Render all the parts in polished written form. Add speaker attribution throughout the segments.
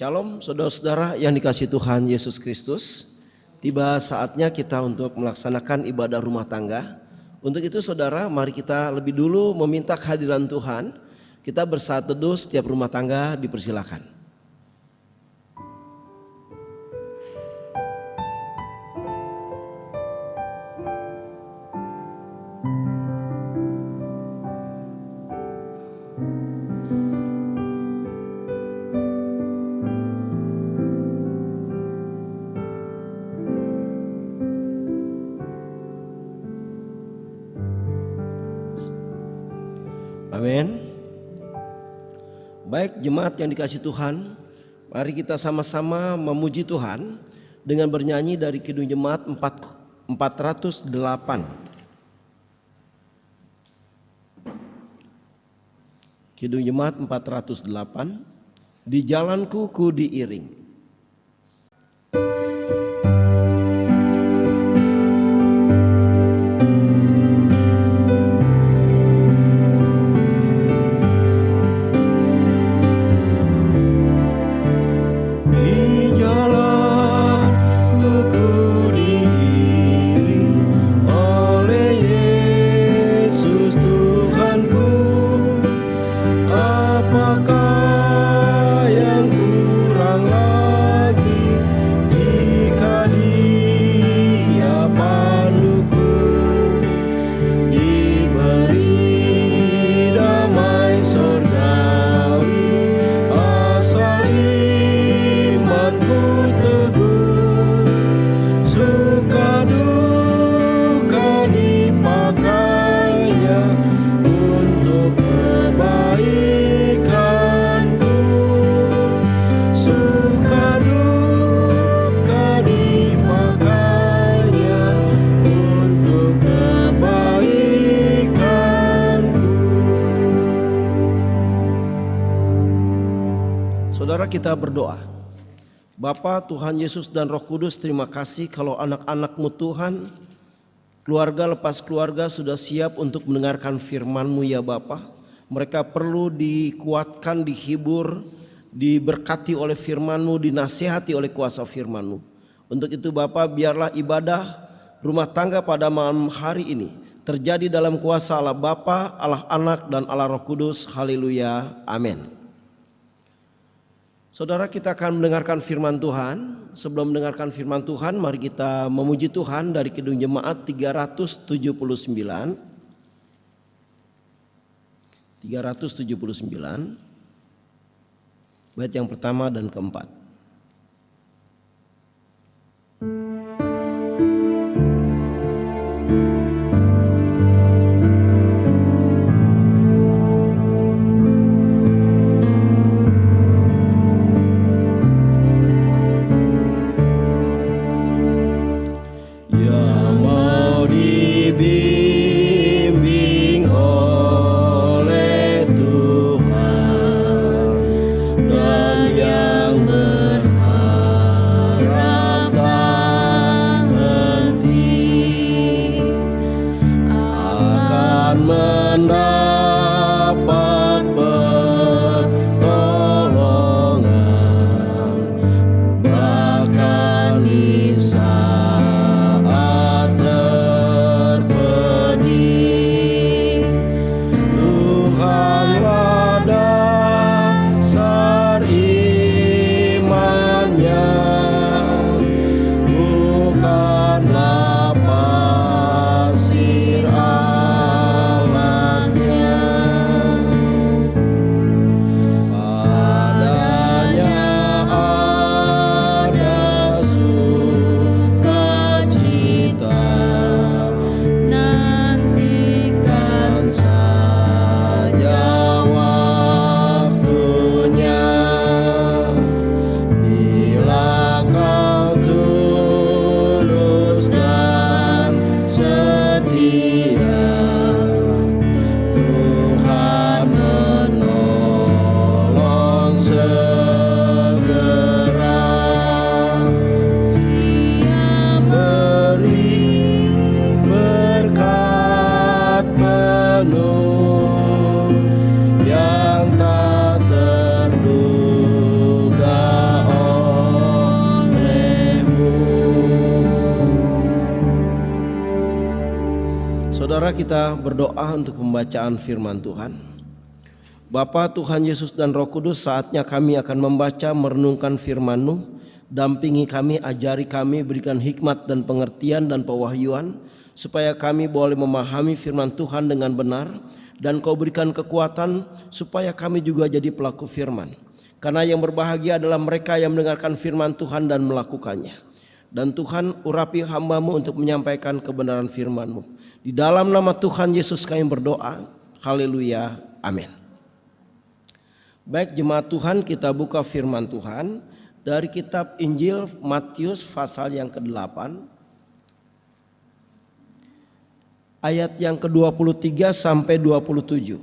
Speaker 1: Shalom saudara-saudara yang dikasihi Tuhan Yesus Kristus. Tiba saatnya kita untuk melaksanakan ibadah rumah tangga. Untuk itu saudara, mari kita lebih dulu meminta kehadiran Tuhan. Kita bersaat teduh, setiap rumah tangga dipersilakan. Amin. Baik jemaat yang dikasihi Tuhan, mari kita sama-sama memuji Tuhan dengan bernyanyi dari Kidung Jemaat 408. Kidung Jemaat 408, di jalanku ku diiring. Saudara, kita berdoa. Bapa, Tuhan Yesus dan Roh Kudus, terima kasih kalau anak-anak-Mu Tuhan, keluarga lepas keluarga sudah siap untuk mendengarkan firman-Mu ya Bapa. Mereka perlu dikuatkan, dihibur, diberkati oleh firman-Mu, dinasihati oleh kuasa firman-Mu. Untuk itu Bapa, biarlah ibadah rumah tangga pada malam hari ini terjadi dalam kuasa Allah Bapa, Allah Anak dan Allah Roh Kudus. Haleluya. Amin. Saudara, kita akan mendengarkan firman Tuhan. Sebelum mendengarkan firman Tuhan, mari kita memuji Tuhan dari Kidung Jemaat 379. 379. Bait yang pertama dan keempat.
Speaker 2: Dan yang
Speaker 1: Saudara, kita berdoa untuk pembacaan firman Tuhan. Bapa, Tuhan Yesus dan Roh Kudus, saatnya kami akan membaca merenungkan firman-Mu. Dampingi kami, ajari kami, berikan hikmat dan pengertian dan pewahyuan, supaya kami boleh memahami firman Tuhan dengan benar. Dan Kau berikan kekuatan supaya kami juga jadi pelaku firman. Karena yang berbahagia adalah mereka yang mendengarkan firman Tuhan dan melakukannya. Dan Tuhan, urapi hamba-Mu untuk menyampaikan kebenaran firman-Mu. Di dalam nama Tuhan Yesus kami berdoa. Haleluya. Amin. Baik jemaat Tuhan, kita buka firman Tuhan dari kitab Injil Matius pasal yang ke-8. Ayat yang ke-23 sampai 27.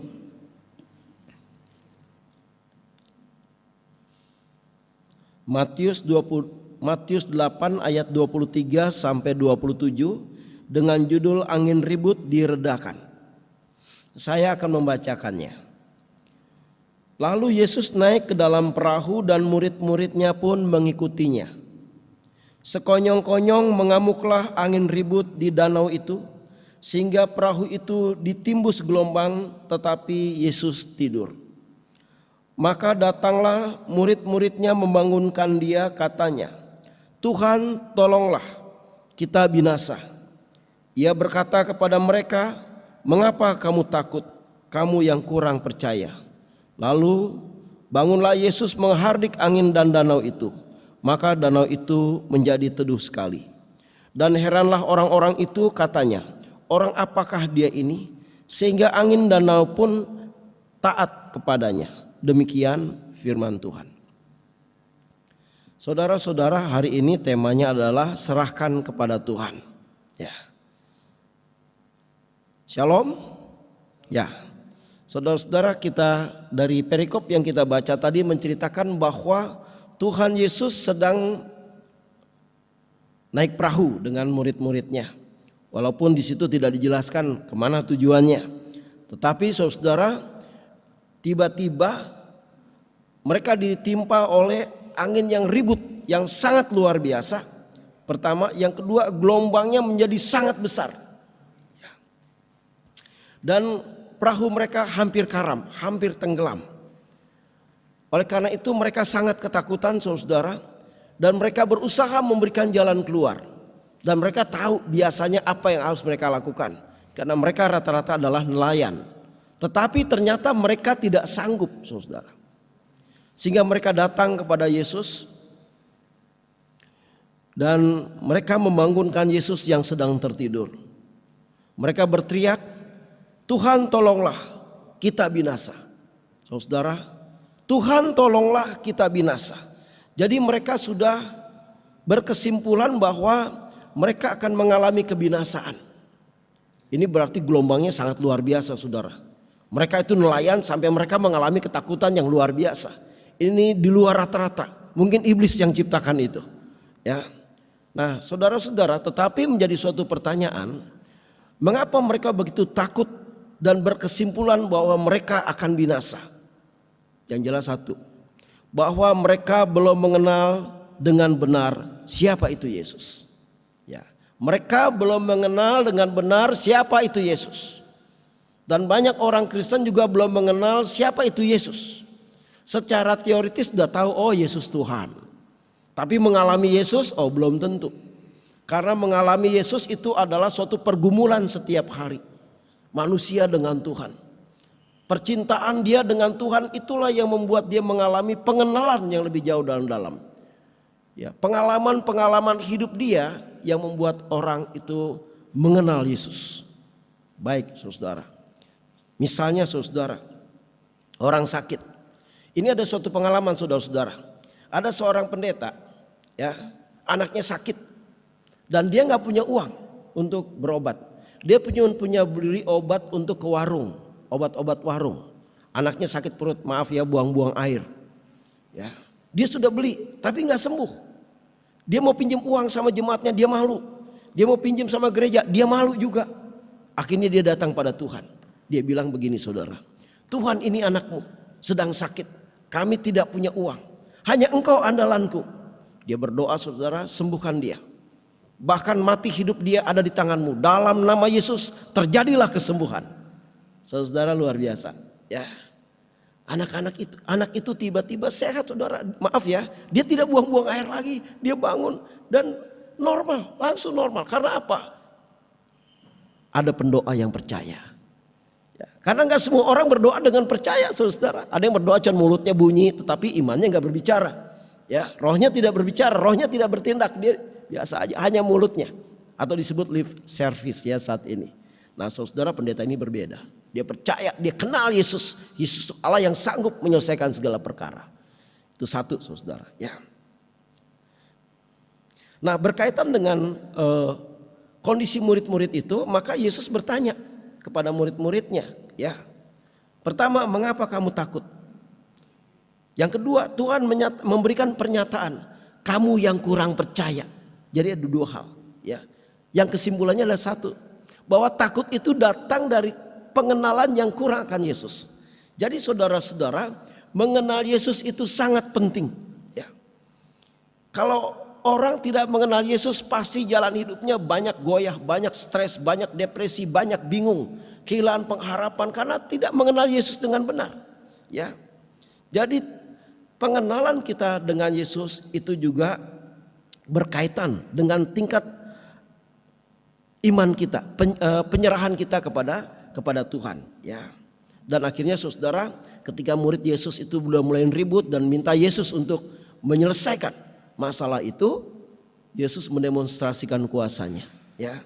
Speaker 1: Matius 8 ayat 23 sampai 27 dengan judul Angin Ribut Diredakan. Saya akan membacakannya. Lalu Yesus naik ke dalam perahu dan murid-muridnya pun mengikutinya. Sekonyong-konyong mengamuklah angin ribut di danau itu, sehingga perahu itu ditimbus gelombang, tetapi Yesus tidur. Maka datanglah murid-muridnya membangunkan dia, katanya, Tuhan, tolonglah, kita binasa. Ia berkata kepada mereka, mengapa kamu takut, kamu yang kurang percaya? Lalu bangunlah Yesus menghardik angin dan danau itu. Maka danau itu menjadi teduh sekali. Dan heranlah orang-orang itu, katanya, orang apakah dia ini, sehingga angin danau pun taat kepadanya. Demikian firman Tuhan. Saudara-saudara, hari ini temanya adalah serahkan kepada Tuhan. Ya. Shalom. Ya. Saudara-saudara, kita dari perikop yang kita baca tadi menceritakan bahwa Tuhan Yesus sedang naik perahu dengan murid-muridnya. Walaupun di situ tidak dijelaskan kemana tujuannya. Tetapi saudara, tiba-tiba mereka ditimpa oleh angin yang ribut, yang sangat luar biasa. Pertama, yang kedua, gelombangnya menjadi sangat besar. Dan perahu mereka hampir karam, hampir tenggelam. Oleh karena itu mereka sangat ketakutan, saudara. Dan mereka berusaha memberikan jalan keluar. Dan mereka tahu biasanya apa yang harus mereka lakukan. Karena mereka rata-rata adalah nelayan. Tetapi ternyata mereka tidak sanggup, saudara. Sehingga mereka datang kepada Yesus. Dan mereka membangunkan Yesus yang sedang tertidur. Mereka berteriak, Tuhan tolonglah, kita binasa. Saudara, Tuhan tolonglah, kita binasa. Jadi mereka sudah berkesimpulan bahwa mereka akan mengalami kebinasaan. Ini berarti gelombangnya sangat luar biasa, saudara. Mereka itu nelayan sampai mereka mengalami ketakutan yang luar biasa. Ini di luar rata-rata. Mungkin iblis yang ciptakan itu. Ya. Nah, saudara-saudara, tetapi menjadi suatu pertanyaan, mengapa mereka begitu takut dan berkesimpulan bahwa mereka akan binasa? Yang jelas satu, bahwa mereka belum mengenal dengan benar siapa itu Yesus. Ya, mereka belum mengenal dengan benar siapa itu Yesus. Dan banyak orang Kristen juga belum mengenal siapa itu Yesus. Secara teoritis sudah tahu, oh Yesus Tuhan. Tapi mengalami Yesus, oh belum tentu. Karena mengalami Yesus itu adalah suatu pergumulan setiap hari. Manusia dengan Tuhan. Percintaan dia dengan Tuhan itulah yang membuat dia mengalami pengenalan yang lebih jauh dalam-dalam. Ya, pengalaman-pengalaman hidup dia yang membuat orang itu mengenal Yesus. Baik, saudara. Misalnya, saudara, orang sakit. Ini ada suatu pengalaman, saudara-saudara. Ada seorang pendeta, ya, anaknya sakit dan dia nggak punya uang untuk berobat. Dia punya beli obat untuk ke warung, obat-obat warung. Anaknya sakit perut, maaf ya, buang-buang air. Ya, dia sudah beli, tapi nggak sembuh. Dia mau pinjam uang sama jemaatnya, dia malu. Dia mau pinjam sama gereja, dia malu juga. Akhirnya dia datang pada Tuhan. Dia bilang begini, saudara, Tuhan, ini anakmu sedang sakit. Kami tidak punya uang. Hanya Engkau andalanku. Dia berdoa, saudara, sembuhkan dia. Bahkan mati hidup dia ada di tanganmu. Dalam nama Yesus terjadilah kesembuhan. Saudara, luar biasa. Ya. Anak itu tiba-tiba sehat, saudara. Maaf ya, dia tidak buang-buang air lagi. Dia bangun dan normal, langsung normal. Karena apa? Ada pendoa yang percaya. Ya, karena nggak semua orang berdoa dengan percaya, saudara. Ada yang berdoa cuma mulutnya bunyi, tetapi imannya nggak berbicara. Ya, rohnya tidak berbicara, rohnya tidak bertindak. Dia biasa aja, hanya mulutnya. Atau disebut lip service ya saat ini. Nah, saudara, pendeta ini berbeda. Dia percaya, dia kenal Yesus. Yesus Allah yang sanggup menyelesaikan segala perkara. Itu satu, saudara. Ya. Nah, berkaitan dengan kondisi murid-murid itu, maka Yesus bertanya kepada murid-muridnya. Ya. Pertama, mengapa kamu takut? Yang kedua, Tuhan memberikan pernyataan, kamu yang kurang percaya. Jadi ada dua hal. Ya. Yang kesimpulannya adalah satu, bahwa takut itu datang dari pengenalan yang kurang akan Yesus. Jadi saudara-saudara, mengenal Yesus itu sangat penting. Ya. Kalau orang tidak mengenal Yesus, pasti jalan hidupnya banyak goyah, banyak stres, banyak depresi, banyak bingung, kehilangan pengharapan karena tidak mengenal Yesus dengan benar. Ya. Jadi pengenalan kita dengan Yesus itu juga berkaitan dengan tingkat iman kita, penyerahan kita kepada Tuhan, ya. Dan akhirnya saudara, ketika murid Yesus itu sudah mulai ribut dan minta Yesus untuk menyelesaikan masalah itu, Yesus mendemonstrasikan kuasanya, ya.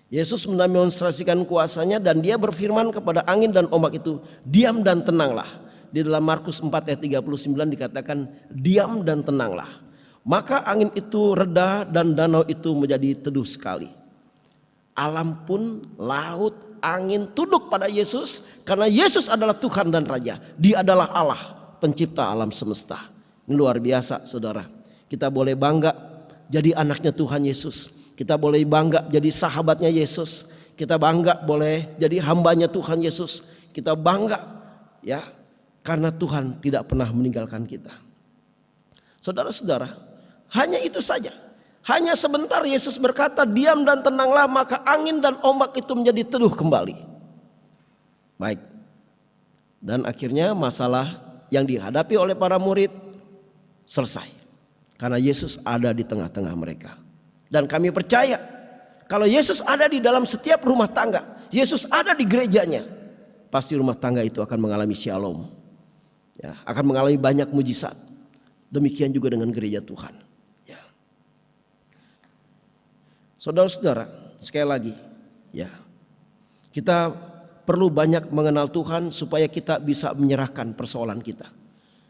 Speaker 1: Yesus mendemonstrasikan kuasanya dan dia berfirman kepada angin dan ombak itu, diam dan tenanglah. Di dalam Markus 4 ayat 39 dikatakan, diam dan tenanglah. Maka angin itu reda dan danau itu menjadi teduh sekali. Alam pun, laut, angin tunduk pada Yesus karena Yesus adalah Tuhan dan Raja. Dia adalah Allah, pencipta alam semesta. Ini luar biasa, saudara. Kita boleh bangga jadi anaknya Tuhan Yesus. Kita boleh bangga jadi sahabatnya Yesus. Kita bangga boleh jadi hambanya Tuhan Yesus. Kita bangga ya karena Tuhan tidak pernah meninggalkan kita. Saudara-saudara, hanya itu saja. Hanya sebentar Yesus berkata, diam dan tenanglah, maka angin dan ombak itu menjadi teduh kembali. Baik. Dan akhirnya masalah yang dihadapi oleh para murid selesai. Karena Yesus ada di tengah-tengah mereka. Dan kami percaya, kalau Yesus ada di dalam setiap rumah tangga, Yesus ada di gerejanya, pasti rumah tangga itu akan mengalami shalom. Ya, akan mengalami banyak mujizat. Demikian juga dengan gereja Tuhan. Ya. Saudara-saudara, sekali lagi, ya, kita perlu banyak mengenal Tuhan supaya kita bisa menyerahkan persoalan kita.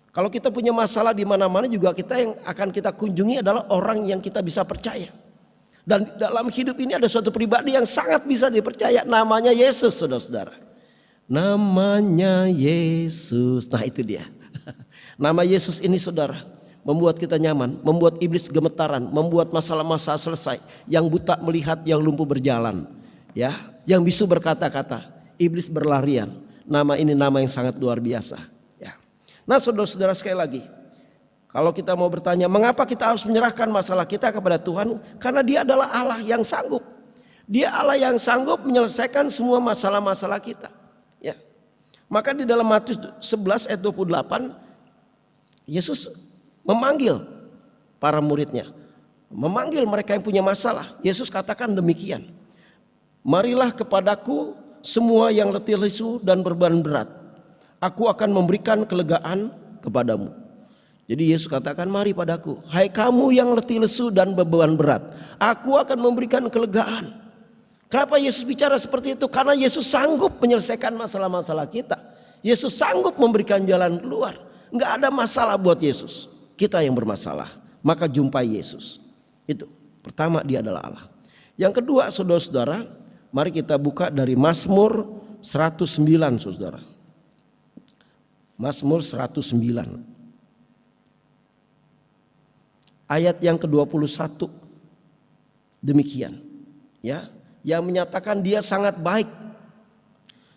Speaker 1: Kalau kita punya masalah di mana-mana juga, kita yang akan kita kunjungi adalah orang yang kita bisa percaya. Dan dalam hidup ini ada suatu pribadi yang sangat bisa dipercaya, namanya Yesus, saudara-saudara. Namanya Yesus, nah itu dia. Nama Yesus ini, saudara, membuat kita nyaman, membuat iblis gemetaran, membuat masalah-masalah selesai. Yang buta melihat, yang lumpuh berjalan, ya, yang bisu berkata-kata, iblis berlarian. Nama ini nama yang sangat luar biasa. Ya. Nah, saudara-saudara, sekali lagi, kalau kita mau bertanya, mengapa kita harus menyerahkan masalah kita kepada Tuhan? Karena Dia adalah Allah yang sanggup. Dia Allah yang sanggup menyelesaikan semua masalah-masalah kita. Ya. Maka di dalam Matius 11 ayat 28, Yesus memanggil para muridnya, memanggil mereka yang punya masalah. Yesus katakan demikian, marilah kepadaku semua yang letih lesu dan beban berat, aku akan memberikan kelegaan kepadamu. Jadi Yesus katakan, mari padaku, hai kamu yang letih lesu dan beban berat, aku akan memberikan kelegaan. Kenapa Yesus bicara seperti itu? Karena Yesus sanggup menyelesaikan masalah-masalah kita. Yesus sanggup memberikan jalan keluar. Enggak ada masalah buat Yesus. Kita yang bermasalah, maka jumpai Yesus. Itu pertama, Dia adalah Allah. Yang kedua, saudara-saudara, mari kita buka dari Mazmur 109, saudara. Mazmur 109 ayat yang ke-21. Demikian, ya, yang menyatakan Dia sangat baik.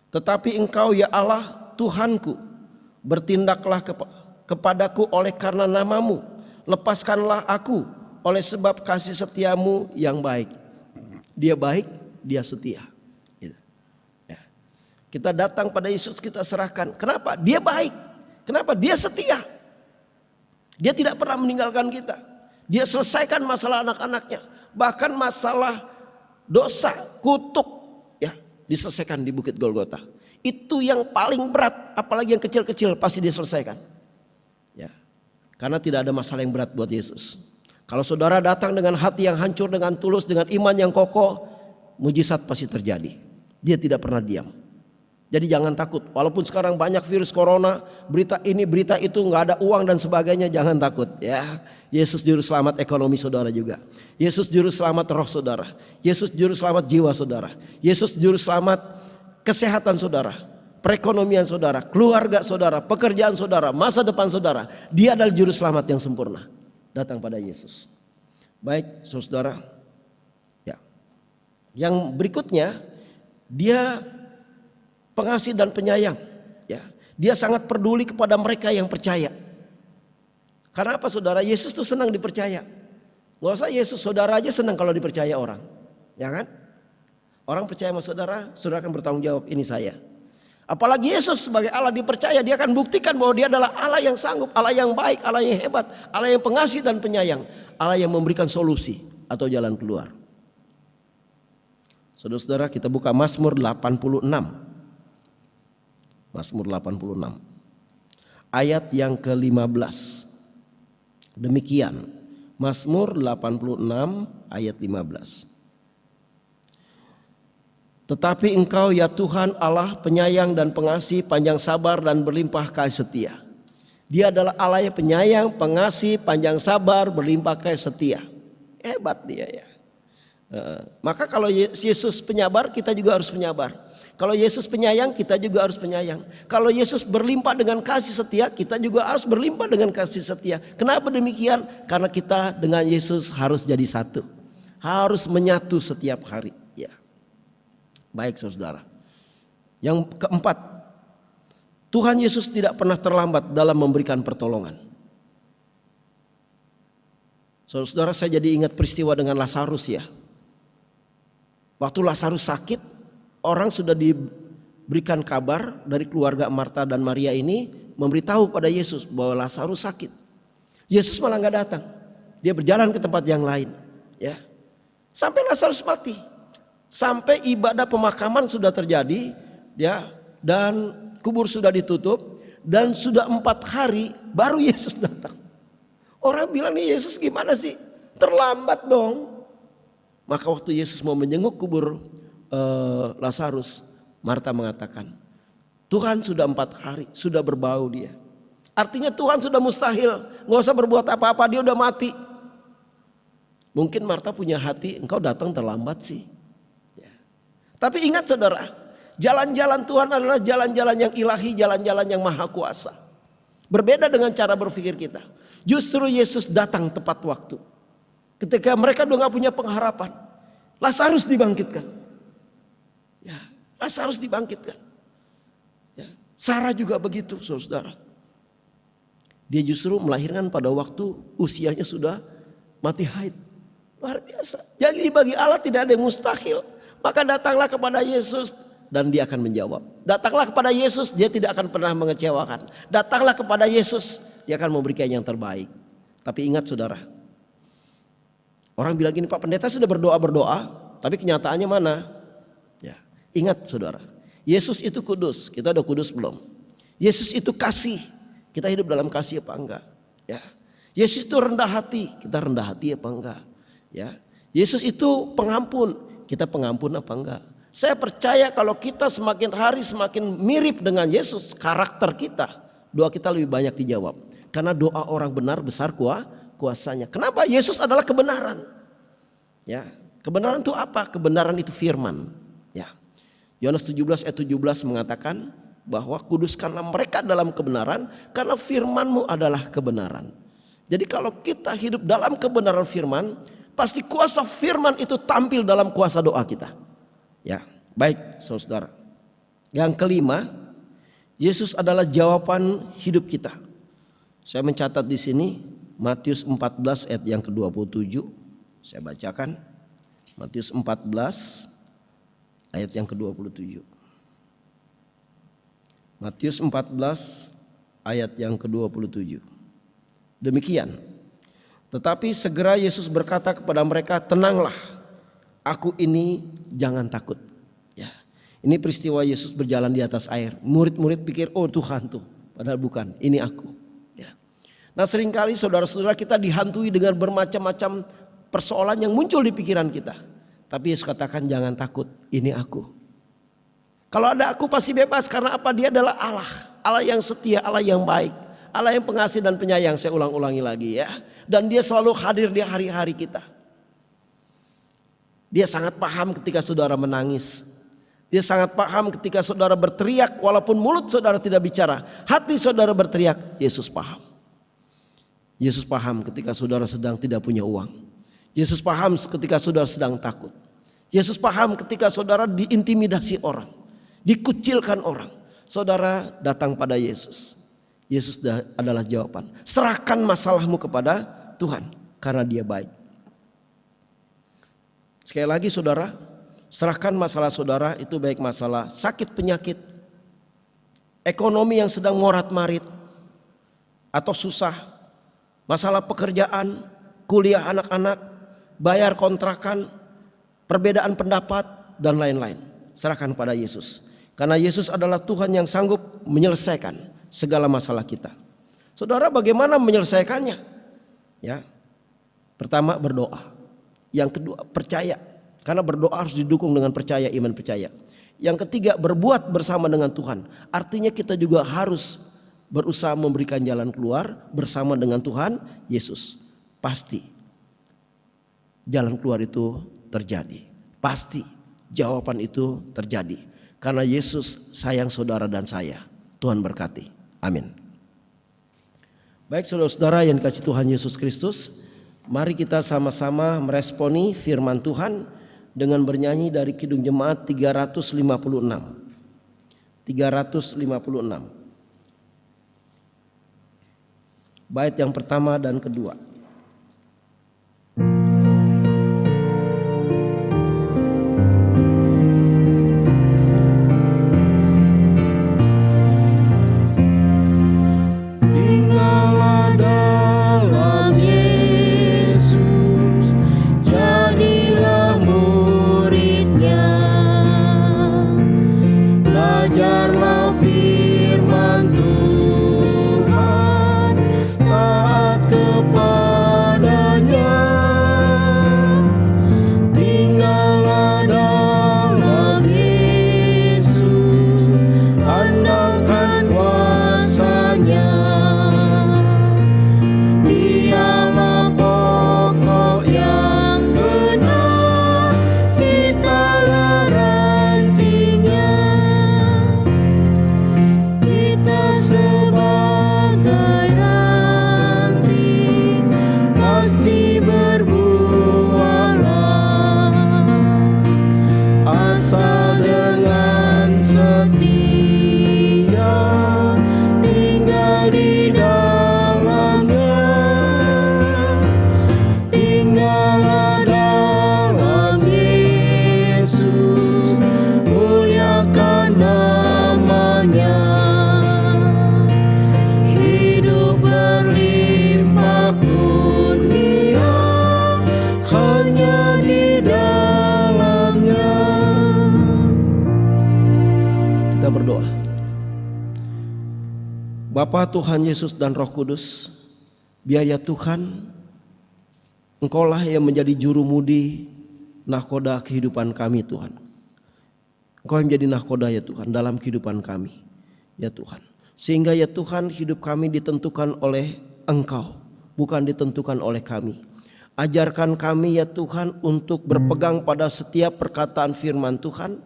Speaker 1: Tetapi Engkau ya Allah Tuhanku, bertindaklah kepadaku oleh karena namamu. Lepaskanlah aku oleh sebab kasih setiamu yang baik. Dia baik, dia setia. Gitu. Ya. Kita datang pada Yesus, kita serahkan. Kenapa? Dia baik. Kenapa? Dia setia. Dia tidak pernah meninggalkan kita. Dia selesaikan masalah anak-anaknya. Bahkan masalah dosa, kutuk, ya, diselesaikan di Bukit Golgota. Itu yang paling berat, apalagi yang kecil-kecil pasti dia selesaikan. Ya. Karena tidak ada masalah yang berat buat Yesus. Kalau saudara datang dengan hati yang hancur, dengan tulus, dengan iman yang kokoh, mujizat pasti terjadi. Dia tidak pernah diam. Jadi jangan takut. Walaupun sekarang banyak virus corona, berita ini, berita itu, nggak ada uang dan sebagainya, jangan takut. Ya, Yesus juru selamat ekonomi saudara juga. Yesus juru selamat roh saudara. Yesus juru selamat jiwa saudara. Yesus juru selamat kesehatan saudara, perekonomian saudara, keluarga saudara, pekerjaan saudara, masa depan saudara. Dia adalah juru selamat yang sempurna. Datang pada Yesus. Baik, saudara. Ya. Yang berikutnya, dia pengasih dan penyayang. Ya. Dia sangat peduli kepada mereka yang percaya. Karena apa saudara? Yesus tuh senang dipercaya. Gak usah Yesus, saudara aja senang kalau dipercaya orang. Ya kan? Orang percaya sama saudara, saudara akan bertanggung jawab, ini saya. Apalagi Yesus sebagai Allah dipercaya, dia akan buktikan bahwa dia adalah Allah yang sanggup, Allah yang baik, Allah yang hebat, Allah yang pengasih dan penyayang, Allah yang memberikan solusi atau jalan keluar. Saudara-saudara, kita buka Mazmur 86. Mazmur 86. Ayat yang ke-15. Demikian, Mazmur 86 ayat 15. Tetapi Engkau ya Tuhan Allah penyayang dan pengasih, panjang sabar dan berlimpah kasih setia. Dia adalah Allah yang penyayang, pengasih, panjang sabar, berlimpah kasih setia. Hebat dia ya. Maka kalau Yesus penyabar, kita juga harus penyabar. Kalau Yesus penyayang, kita juga harus penyayang. Kalau Yesus berlimpah dengan kasih setia, kita juga harus berlimpah dengan kasih setia. Kenapa demikian? Karena kita dengan Yesus harus jadi satu. Harus menyatu setiap hari. Ya. Baik saudara. Yang keempat, Tuhan Yesus tidak pernah terlambat dalam memberikan pertolongan. Saudara, saya jadi ingat peristiwa dengan Lazarus ya. Waktu Lazarus sakit, orang sudah diberikan kabar dari keluarga Marta dan Maria ini, memberitahu pada Yesus bahwa Lazarus sakit. Yesus malah nggak datang. Dia berjalan ke tempat yang lain. Ya. Sampai Lazarus mati. Sampai ibadah pemakaman sudah terjadi, ya, dan kubur sudah ditutup, dan sudah 4 hari baru Yesus datang. Orang bilang, nih Yesus gimana sih? Terlambat dong. Maka waktu Yesus mau menjenguk kubur Lazarus, Marta mengatakan, Tuhan sudah 4 hari, sudah berbau dia. Artinya Tuhan sudah mustahil, nggak usah berbuat apa-apa, dia udah mati. Mungkin Marta punya hati, engkau datang terlambat sih. Tapi ingat saudara, jalan-jalan Tuhan adalah jalan-jalan yang ilahi, jalan-jalan yang maha kuasa. Berbeda dengan cara berpikir kita. Justru Yesus datang tepat waktu. Ketika mereka udah gak punya pengharapan, Lazarus dibangkitkan. Ya, Lazarus dibangkitkan. Ya, Sarah juga begitu saudara. Dia justru melahirkan pada waktu usianya sudah mati haid. Luar biasa. Jadi bagi Allah tidak ada yang mustahil. Maka datanglah kepada Yesus dan dia akan menjawab. Datanglah kepada Yesus, dia tidak akan pernah mengecewakan. Datanglah kepada Yesus, dia akan memberikan yang terbaik. Tapi ingat saudara, orang bilang gini, Pak Pendeta sudah berdoa-berdoa, tapi kenyataannya mana? Ya, ingat saudara, Yesus itu kudus, kita udah kudus belum? Yesus itu kasih, kita hidup dalam kasih apa enggak? Ya, Yesus itu rendah hati, kita rendah hati apa enggak? Ya, Yesus itu pengampun. Kita pengampun apa enggak? Saya percaya kalau kita semakin hari semakin mirip dengan Yesus, karakter kita, doa kita lebih banyak dijawab. Karena doa orang benar besar kuasanya. Kenapa? Yesus adalah kebenaran. Ya, kebenaran itu apa? Kebenaran itu firman. Ya. Yohanes 17 ayat 17 mengatakan bahwa kuduskanlah mereka dalam kebenaran karena firman-Mu adalah kebenaran. Jadi kalau kita hidup dalam kebenaran firman, pasti kuasa firman itu tampil dalam kuasa doa kita. Ya, baik saudara. Yang kelima, Yesus adalah jawaban hidup kita. Saya mencatat di sini, Matius 14 ayat yang ke-27. Saya bacakan. Matius 14 ayat yang ke-27. Matius 14 ayat yang ke-27. Demikian. Tetapi segera Yesus berkata kepada mereka, tenanglah, aku ini, jangan takut. Ya, ini peristiwa Yesus berjalan di atas air. Murid-murid pikir, oh Tuhan tuh, padahal bukan, ini aku. Ya. Nah seringkali saudara-saudara kita dihantui dengan bermacam-macam persoalan yang muncul di pikiran kita. Tapi Yesus katakan jangan takut, ini aku. Kalau ada aku pasti bebas, karena apa? Dia adalah Allah. Allah yang setia, Allah yang baik, Allah yang pengasih dan penyayang. Saya ulang-ulangi lagi ya. Dan dia selalu hadir di hari-hari kita. Dia sangat paham ketika saudara menangis. Dia sangat paham ketika saudara berteriak walaupun mulut saudara tidak bicara. Hati saudara berteriak, Yesus paham. Yesus paham ketika saudara sedang tidak punya uang. Yesus paham ketika saudara sedang takut. Yesus paham ketika saudara diintimidasi orang, dikucilkan orang. Saudara datang pada Yesus. Yesus adalah jawaban. Serahkan masalahmu kepada Tuhan karena Dia baik. Sekali lagi saudara, serahkan masalah saudara, itu baik masalah sakit penyakit, ekonomi yang sedang morat-marit atau susah, masalah pekerjaan, kuliah anak-anak, bayar kontrakan, perbedaan pendapat dan lain-lain. Serahkan pada Yesus. Karena Yesus adalah Tuhan yang sanggup menyelesaikan segala masalah kita. Saudara, bagaimana menyelesaikannya? Ya. Pertama, berdoa. Yang kedua, percaya. Karena berdoa harus didukung dengan percaya, iman percaya. Yang ketiga, berbuat bersama dengan Tuhan. Artinya kita juga harus berusaha memberikan jalan keluar bersama dengan Tuhan Yesus. Pasti jalan keluar itu terjadi. Pasti jawaban itu terjadi. Karena Yesus sayang saudara dan saya. Tuhan berkati. Amin. Baik saudara-saudara yang dikasihi Tuhan Yesus Kristus, mari kita sama-sama meresponi firman Tuhan dengan bernyanyi dari Kidung Jemaat 356. 356. Bait yang pertama dan kedua. Bapa, Tuhan Yesus dan Roh Kudus, biar ya Tuhan, Engkaulah yang menjadi jurumudi nahkoda kehidupan kami Tuhan. Engkau yang menjadi nahkoda ya Tuhan dalam kehidupan kami ya Tuhan. Sehingga ya Tuhan hidup kami ditentukan oleh Engkau, bukan ditentukan oleh kami. Ajarkan kami ya Tuhan untuk berpegang pada setiap perkataan firman Tuhan.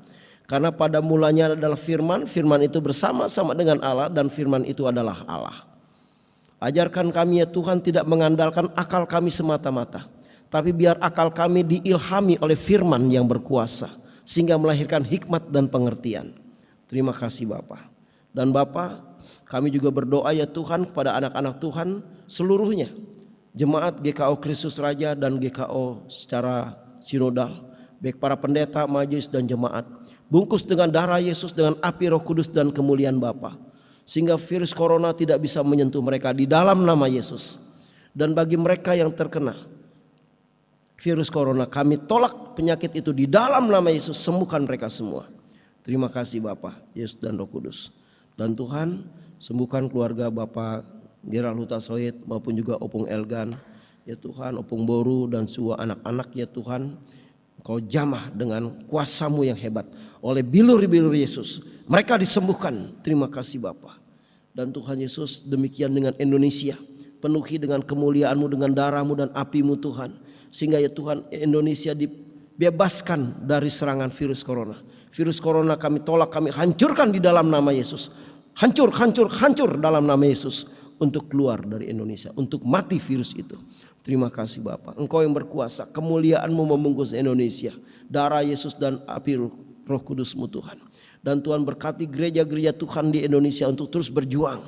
Speaker 1: Karena pada mulanya adalah firman, firman itu bersama-sama dengan Allah dan firman itu adalah Allah. Ajarkan kami ya Tuhan tidak mengandalkan akal kami semata-mata. Tapi biar akal kami diilhami oleh firman yang berkuasa. Sehingga melahirkan hikmat dan pengertian. Terima kasih Bapa. Dan Bapa, kami juga berdoa ya Tuhan kepada anak-anak Tuhan seluruhnya. jemaat GKO Kristus Raja dan GKO secara sinodal, baik para pendeta, majelis dan jemaat, bungkus dengan darah Yesus, dengan api Roh Kudus dan kemuliaan Bapa, sehingga virus corona tidak bisa menyentuh mereka di dalam nama Yesus. Dan bagi mereka yang terkena virus corona, kami tolak penyakit itu di dalam nama Yesus, sembuhkan mereka semua. Terima kasih Bapa, Yesus dan Roh Kudus. Dan Tuhan, sembuhkan keluarga Bapak Gerald Huta Soid maupun juga Opung Elgan, ya Tuhan, Opung Boru dan semua anak-anak, ya Tuhan, Engkau jamah dengan kuasa-Mu yang hebat oleh bilur-bilur Yesus. Mereka disembuhkan. Terima kasih Bapa. Dan Tuhan Yesus, demikian dengan Indonesia, penuhi dengan kemuliaan-Mu, dengan darah-Mu dan api-Mu Tuhan, sehingga ya Tuhan Indonesia dibebaskan dari serangan virus corona. Virus corona kami tolak, kami hancurkan di dalam nama Yesus. Hancur, hancur, hancur dalam nama Yesus, untuk keluar dari Indonesia, untuk mati virus itu. Terima kasih Bapa. Engkau yang berkuasa, kemuliaan-Mu membungkus Indonesia, darah Yesus dan api Roh Kudus-Mu Tuhan. Dan Tuhan berkati gereja-gereja Tuhan di Indonesia untuk terus berjuang.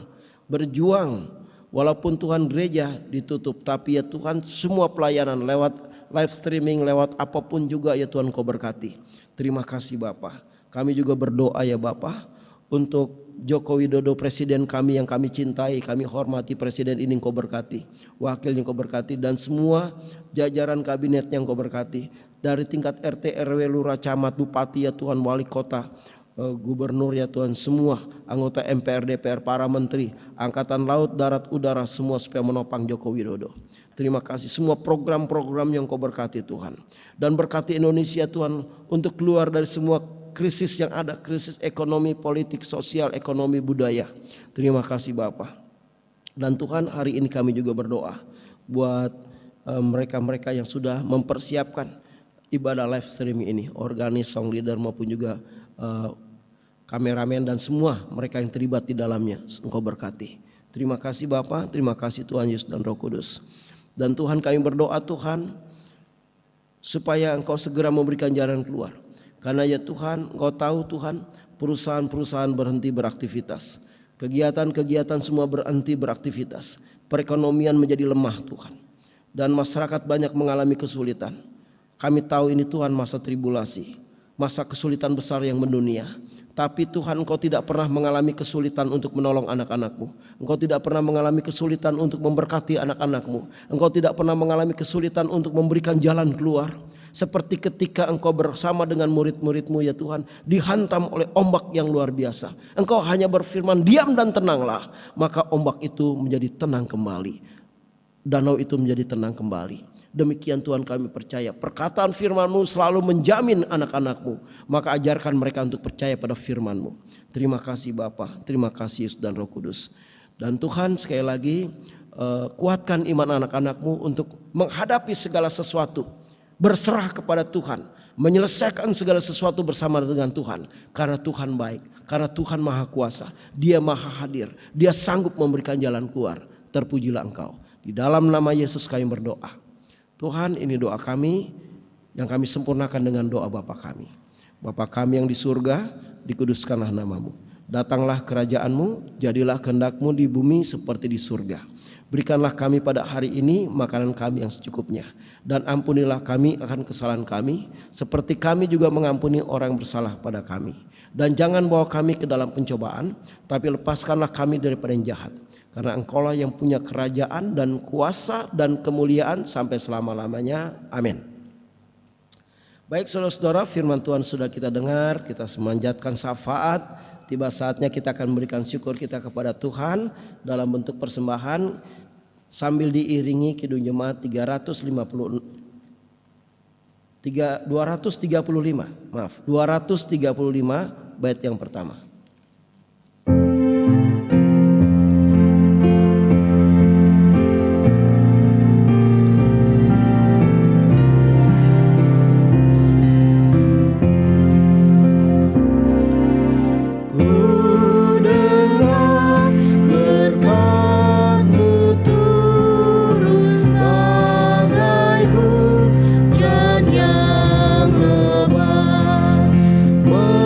Speaker 1: Walaupun Tuhan gereja ditutup, tapi ya Tuhan semua pelayanan lewat live streaming, lewat apapun juga ya Tuhan Kau berkati. Terima kasih Bapa. Kami juga berdoa ya Bapa untuk Joko Widodo, presiden kami yang kami cintai, kami hormati. Presiden ini Engkau berkati, wakilnya Engkau berkati, dan semua jajaran kabinetnya Engkau berkati, dari tingkat RT, RW, lurah, camat, bupati ya Tuhan, wali kota, gubernur ya Tuhan, semua anggota MPR, DPR, para menteri, angkatan laut, darat, udara, semua supaya menopang Joko Widodo. Terima kasih semua program-program yang Kau berkati Tuhan, dan berkati Indonesia Tuhan untuk keluar dari semua krisis yang ada, krisis ekonomi, politik, sosial, ekonomi, budaya. Terima kasih Bapa. Dan Tuhan, hari ini kami juga berdoa buat mereka-mereka yang sudah mempersiapkan ibadah live streaming ini, organis, song leader maupun juga kameramen dan semua mereka yang terlibat di dalamnya. Engkau berkati. Terima kasih Bapa, terima kasih Tuhan Yesus dan Roh Kudus. Dan Tuhan, kami berdoa Tuhan, supaya Engkau segera memberikan jalan keluar. Karena ya Tuhan, Engkau tahu Tuhan, perusahaan-perusahaan berhenti beraktivitas, kegiatan-kegiatan semua berhenti beraktivitas, perekonomian menjadi lemah Tuhan, dan masyarakat banyak mengalami kesulitan. Kami tahu ini Tuhan masa tribulasi, masa kesulitan besar yang mendunia. Tapi Tuhan, Engkau tidak pernah mengalami kesulitan untuk menolong anak-anak-Mu. Engkau tidak pernah mengalami kesulitan untuk memberkati anak-anak-Mu. Engkau tidak pernah mengalami kesulitan untuk memberikan jalan keluar. Seperti ketika Engkau bersama dengan murid-murid-Mu ya Tuhan, dihantam oleh ombak yang luar biasa. Engkau hanya berfirman, diam dan tenanglah. Maka ombak itu menjadi tenang kembali. Danau itu menjadi tenang kembali. Demikian Tuhan, kami percaya perkataan firman-Mu selalu menjamin anak-anak-Mu. Maka ajarkan mereka untuk percaya pada firman-Mu. Terima kasih Bapa, terima kasih Yesus dan Roh Kudus. Dan Tuhan, sekali lagi kuatkan iman anak-anak-Mu untuk menghadapi segala sesuatu, berserah kepada Tuhan, menyelesaikan segala sesuatu bersama dengan Tuhan. Karena Tuhan baik, karena Tuhan maha kuasa, Dia maha hadir, Dia sanggup memberikan jalan keluar. Terpujilah Engkau. Di dalam nama Yesus kami berdoa. Tuhan, ini doa kami yang kami sempurnakan dengan doa Bapa kami. Bapa kami yang di surga, dikuduskanlah nama-Mu. Datanglah kerajaan-Mu, jadilah kehendak-Mu di bumi seperti di surga. Berikanlah kami pada hari ini makanan kami yang secukupnya. Dan ampunilah kami akan kesalahan kami, seperti kami juga mengampuni orang yang bersalah pada kami. Dan jangan bawa kami ke dalam pencobaan, tapi lepaskanlah kami daripada yang jahat. Karena Engkaulah yang punya kerajaan dan kuasa dan kemuliaan sampai selama-lamanya. Amin. Baik saudara-saudara, firman Tuhan sudah kita dengar, kita semanjatkan syafaat. Tiba saatnya kita akan memberikan syukur kita kepada Tuhan dalam bentuk persembahan sambil diiringi Kidung Jemaat 235. 235 bait yang pertama.
Speaker 2: Menghidupkan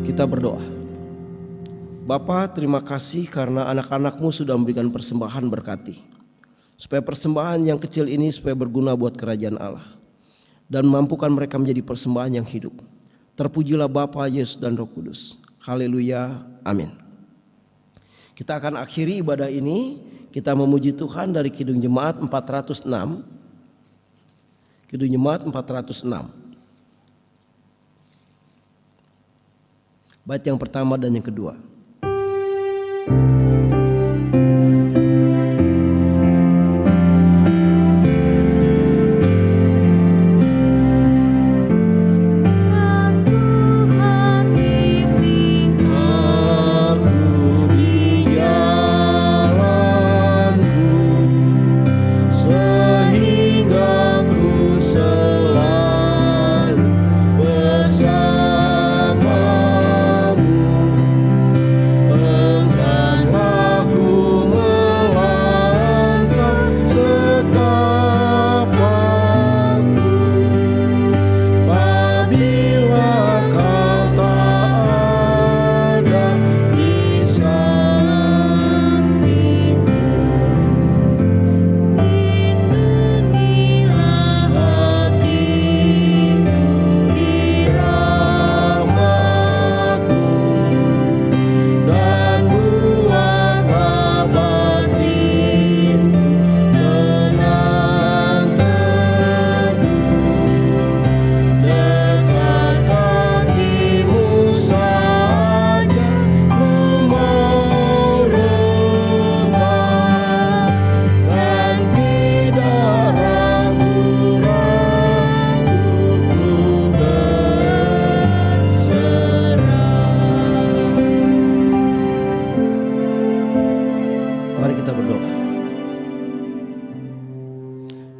Speaker 1: Kita berdoa. Bapa, terima kasih karena anak-anak-Mu sudah memberikan persembahan, berkati supaya persembahan yang kecil ini supaya berguna buat kerajaan Allah dan mampukan mereka menjadi persembahan yang hidup. Terpujilah Bapa, Yesus dan Roh Kudus. Haleluya, amin. Kita akan akhiri ibadah ini, kita memuji Tuhan dari Kidung Jemaat 406. Kidung Jemaat 406. Bait yang pertama dan yang kedua.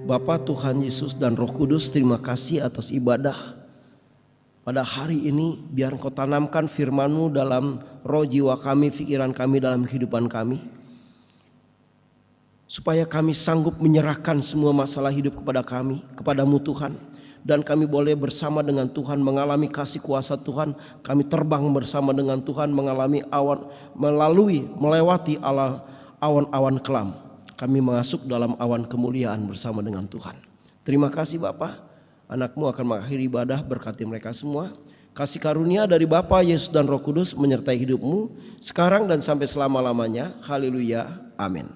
Speaker 1: Bapa, Tuhan Yesus dan Roh Kudus, terima kasih atas ibadah pada hari ini. Biar Engkau tanamkan firman-Mu dalam roh jiwa kami, pikiran kami, dalam kehidupan kami, supaya kami sanggup menyerahkan semua masalah hidup kepada kami, kepadamu Tuhan. Dan kami boleh bersama dengan Tuhan mengalami kasih kuasa Tuhan. Kami terbang bersama dengan Tuhan, mengalami awan, melewati awan-awan kelam. Kami masuk dalam awan kemuliaan bersama dengan Tuhan. Terima kasih Bapa. Anak-Mu akan mengakhiri ibadah, berkati mereka semua. Kasih karunia dari Bapa, Yesus dan Roh Kudus menyertai hidupmu sekarang dan sampai selama-lamanya. Haleluya, amin.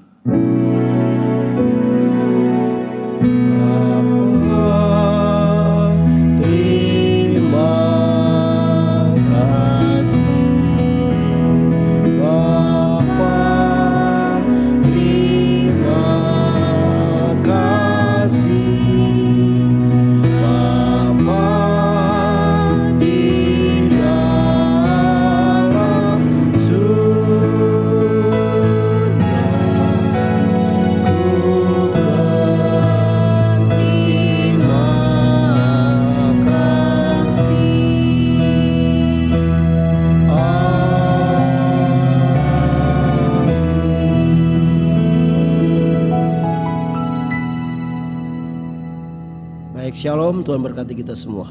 Speaker 1: Shalom, Tuhan berkati kita semua.